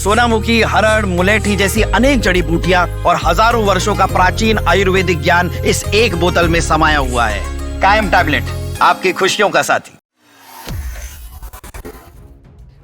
सोनामुखी, हरड़, मुलेठी जैसी अनेक जड़ी बूटियां और हजारों वर्षों का प्राचीन आयुर्वेदिक ज्ञान इस एक बोतल में समाया हुआ है। कायम टैबलेट, आपकी खुशियों का साथी।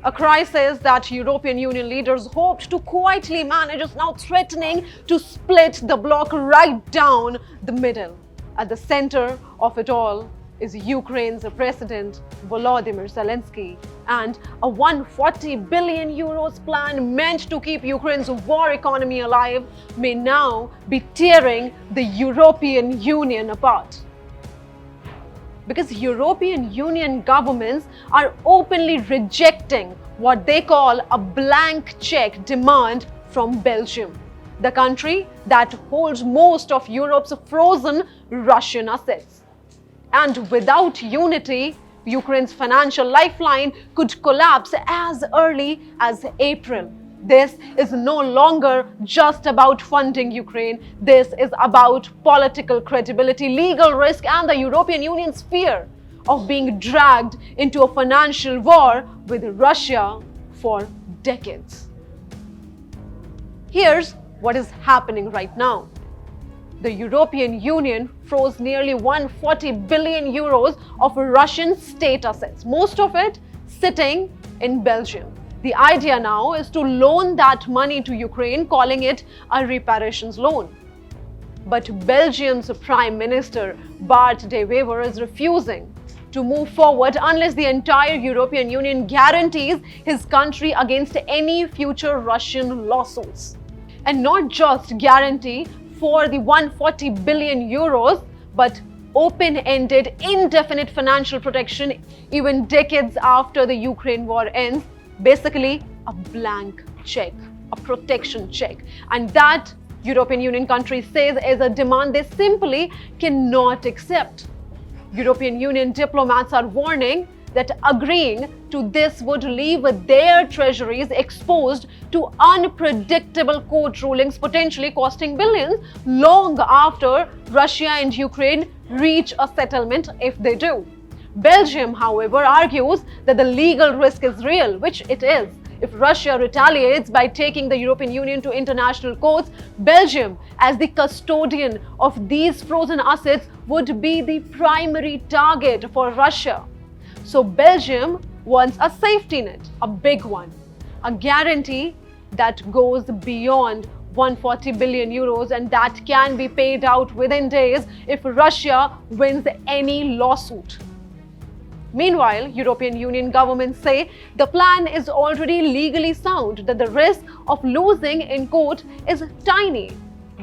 A crisis that European Union leaders hoped to quietly manage is now threatening to split the bloc right down the middle. At the center of it all is Ukraine's President Volodymyr Zelenskyy, and a 140 billion euros plan meant to keep Ukraine's war economy alive may now be tearing the European Union apart. Because European Union governments are openly rejecting what they call a blank check demand from Belgium, the country that holds most of Europe's frozen Russian assets. And without unity, Ukraine's financial lifeline could collapse as early as April. This is no longer just about funding Ukraine. This is about political credibility, legal risk, and the European Union's fear of being dragged into a financial war with Russia for decades. Here's what is happening right now. The European Union froze nearly 140 billion euros of Russian state assets, most of it sitting in Belgium. The idea now is to loan that money to Ukraine, calling it a reparations loan. But Belgium's Prime Minister Bart De Wever is refusing to move forward unless the entire European Union guarantees his country against any future Russian lawsuits. And not just guarantee for the 140 billion euros, but open-ended, indefinite financial protection even decades after the Ukraine war ends. Basically, a blank check, a protection check. And that European Union country says is a demand they simply cannot accept. European Union diplomats are warning that agreeing to this would leave their treasuries exposed to unpredictable court rulings, potentially costing billions long after Russia and Ukraine reach a settlement if they do. Belgium, however, argues that the legal risk is real, which it is. If Russia retaliates by taking the European Union to international courts, Belgium, as the custodian of these frozen assets, would be the primary target for Russia. So Belgium wants a safety net, a big one, a guarantee that goes beyond 140 billion euros and that can be paid out within days if Russia wins any lawsuit. Meanwhile, European Union governments say the plan is already legally sound, that the risk of losing in court is tiny.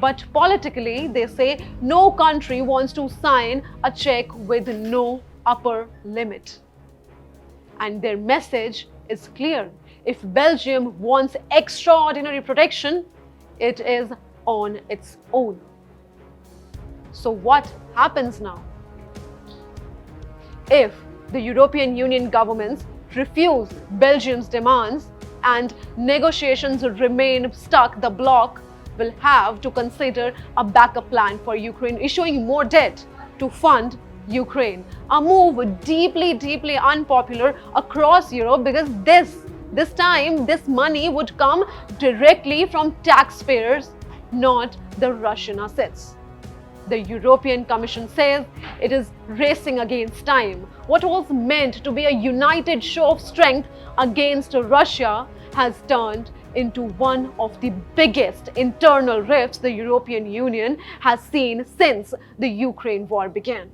But politically, they say no country wants to sign a check with no upper limit. And their message is clear. If Belgium wants extraordinary protection, it is on its own. So what happens now? If the European Union governments refuse Belgium's demands and negotiations remain stuck, the bloc will have to consider a backup plan for Ukraine, issuing more debt to fund Ukraine. A move deeply unpopular across Europe because this time this money would come directly from taxpayers, not the Russian assets. The European Commission says it is racing against time. What was meant to be a united show of strength against Russia has turned into one of the biggest internal rifts the European Union has seen since the Ukraine war began.